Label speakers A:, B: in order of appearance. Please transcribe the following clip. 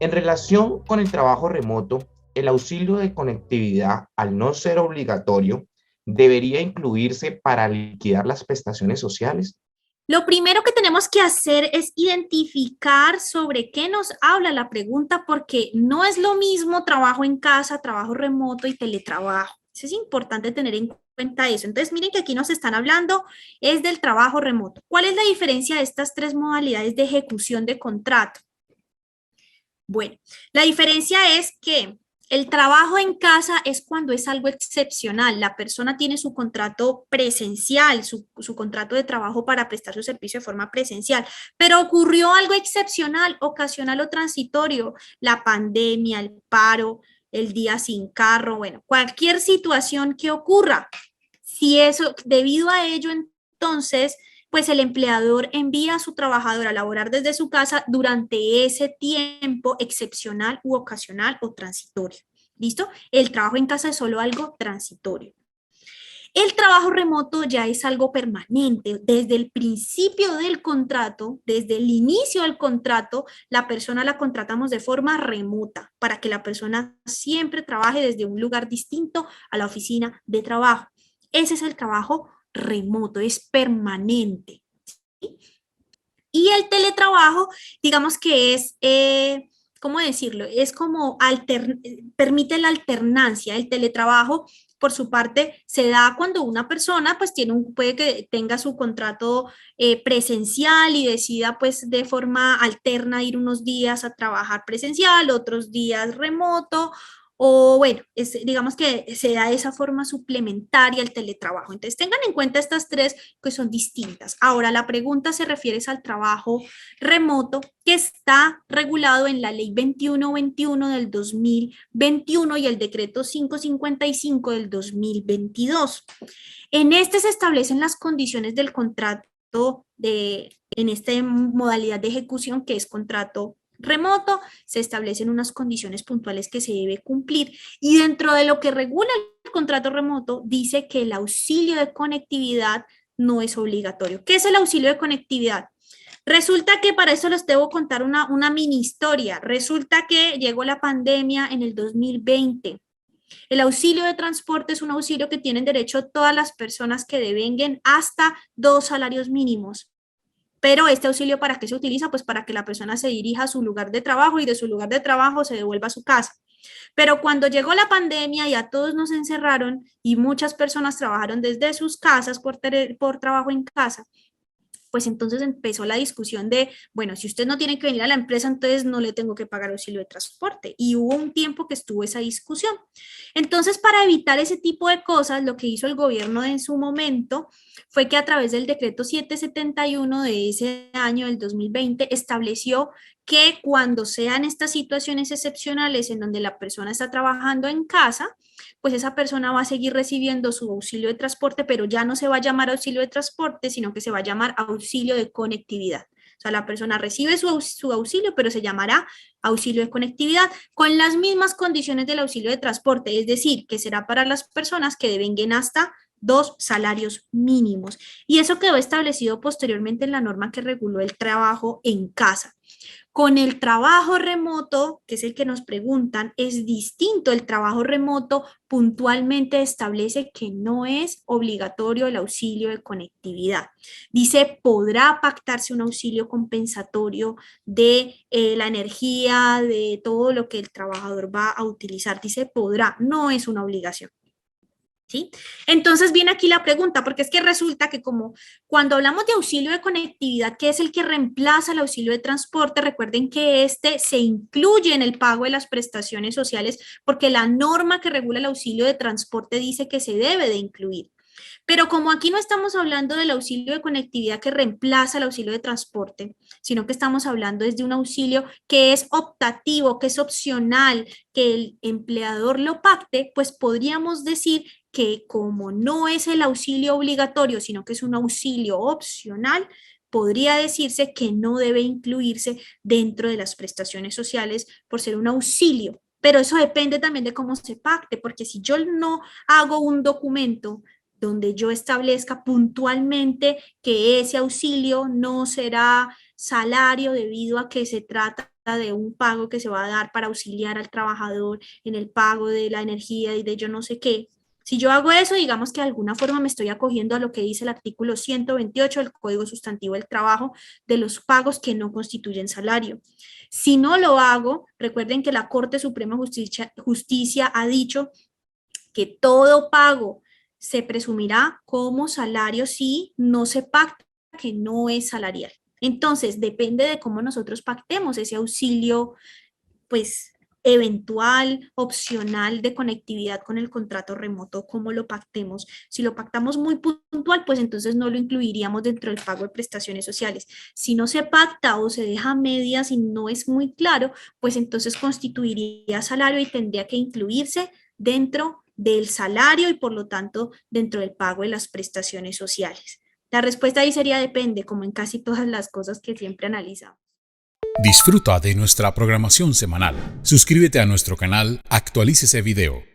A: En relación con el trabajo remoto, el auxilio de conectividad, al no ser obligatorio, debería incluirse para liquidar las prestaciones sociales.
B: Lo primero que tenemos que hacer es identificar sobre qué nos habla la pregunta, porque no es lo mismo trabajo en casa, trabajo remoto y teletrabajo. Eso es importante tener en cuenta eso. Entonces, miren que aquí nos están hablando es del trabajo remoto. ¿Cuál es la diferencia de estas tres modalidades de ejecución de contrato? Bueno, la diferencia es que el trabajo en casa es cuando es algo excepcional. La persona tiene su contrato presencial, su contrato de trabajo para prestar su servicio de forma presencial, pero ocurrió algo excepcional, ocasional o transitorio, la pandemia, el paro, el día sin carro, bueno, cualquier situación que ocurra. Si eso, debido a ello, entonces pues el empleador envía a su trabajador a laborar desde su casa durante ese tiempo excepcional u ocasional o transitorio. ¿Listo? El trabajo en casa es solo algo transitorio. El trabajo remoto ya es algo permanente. Desde el principio del contrato, desde el inicio del contrato, la persona la contratamos de forma remota para que la persona siempre trabaje desde un lugar distinto a la oficina de trabajo. Ese es el trabajo remoto, es permanente. ¿Sí? Y el teletrabajo, digamos que es, ¿cómo decirlo? Es como permite la alternancia. El teletrabajo, por su parte, se da cuando una persona pues puede que tenga su contrato presencial y decida pues de forma alterna ir unos días a trabajar presencial, otros días remoto, o bueno, digamos que se da de esa forma suplementaria el teletrabajo. Entonces tengan en cuenta estas tres que son distintas. Ahora, la pregunta se refiere al trabajo remoto que está regulado en la ley 2121 del 2021 y el decreto 555 del 2022. En este se establecen las condiciones del contrato en esta modalidad de ejecución que es contrato remoto, se establecen unas condiciones puntuales que se debe cumplir y dentro de lo que regula el contrato remoto dice que el auxilio de conectividad no es obligatorio. ¿Qué es el auxilio de conectividad? Resulta que para eso les debo contar una mini historia. Resulta que llegó la pandemia en el 2020. El auxilio de transporte es un auxilio que tienen derecho todas las personas que devenguen hasta 2 salarios mínimos. Pero este auxilio, ¿para qué se utiliza? Pues para que la persona se dirija a su lugar de trabajo y de su lugar de trabajo se devuelva a su casa. Pero cuando llegó la pandemia y a todos nos encerraron y muchas personas trabajaron desde sus casas por trabajo en casa, pues entonces empezó la discusión de, bueno, si usted no tiene que venir a la empresa, entonces no le tengo que pagar auxilio de transporte. Y hubo un tiempo que estuvo esa discusión. Entonces, para evitar ese tipo de cosas, lo que hizo el gobierno en su momento fue que a través del decreto 771 de ese año, del 2020, estableció que cuando sean estas situaciones excepcionales en donde la persona está trabajando en casa, pues esa persona va a seguir recibiendo su auxilio de transporte, pero ya no se va a llamar auxilio de transporte, sino que se va a llamar auxilio de conectividad. O sea, la persona recibe su auxilio, pero se llamará auxilio de conectividad con las mismas condiciones del auxilio de transporte, es decir, que será para las personas que devenguen hasta 2 salarios mínimos. Y eso quedó establecido posteriormente en la norma que reguló el trabajo en casa. Con el trabajo remoto, que es el que nos preguntan, es distinto. El trabajo remoto puntualmente establece que no es obligatorio el auxilio de conectividad. Dice, podrá pactarse un auxilio compensatorio de la energía, de todo lo que el trabajador va a utilizar. Dice, podrá, no es una obligación. ¿Sí? Entonces viene aquí la pregunta, porque es que resulta que como cuando hablamos de auxilio de conectividad, que es el que reemplaza el auxilio de transporte, recuerden que este se incluye en el pago de las prestaciones sociales porque la norma que regula el auxilio de transporte dice que se debe de incluir. Pero como aquí no estamos hablando del auxilio de conectividad que reemplaza el auxilio de transporte, sino que estamos hablando desde un auxilio que es optativo, que es opcional, que el empleador lo pacte, pues podríamos decir que como no es el auxilio obligatorio, sino que es un auxilio opcional, podría decirse que no debe incluirse dentro de las prestaciones sociales por ser un auxilio. Pero eso depende también de cómo se pacte, porque si yo no hago un documento donde yo establezca puntualmente que ese auxilio no será salario debido a que se trata de un pago que se va a dar para auxiliar al trabajador en el pago de la energía y de yo no sé qué. Si yo hago eso, digamos que de alguna forma me estoy acogiendo a lo que dice el artículo 128 del Código Sustantivo del Trabajo de los pagos que no constituyen salario. Si no lo hago, recuerden que la Corte Suprema de Justicia ha dicho que todo pago se presumirá como salario si no se pacta que no es salarial. Entonces, depende de cómo nosotros pactemos ese auxilio, pues, eventual, opcional de conectividad con el contrato remoto, cómo lo pactemos. Si lo pactamos muy puntual, pues entonces no lo incluiríamos dentro del pago de prestaciones sociales. Si no se pacta o se deja a medias y no es muy claro, pues entonces constituiría salario y tendría que incluirse dentro del salario y por lo tanto dentro del pago de las prestaciones sociales. La respuesta ahí sería depende, como en casi todas las cosas que siempre analizamos.
C: Disfruta de nuestra programación semanal. Suscríbete a nuestro canal, actualícese video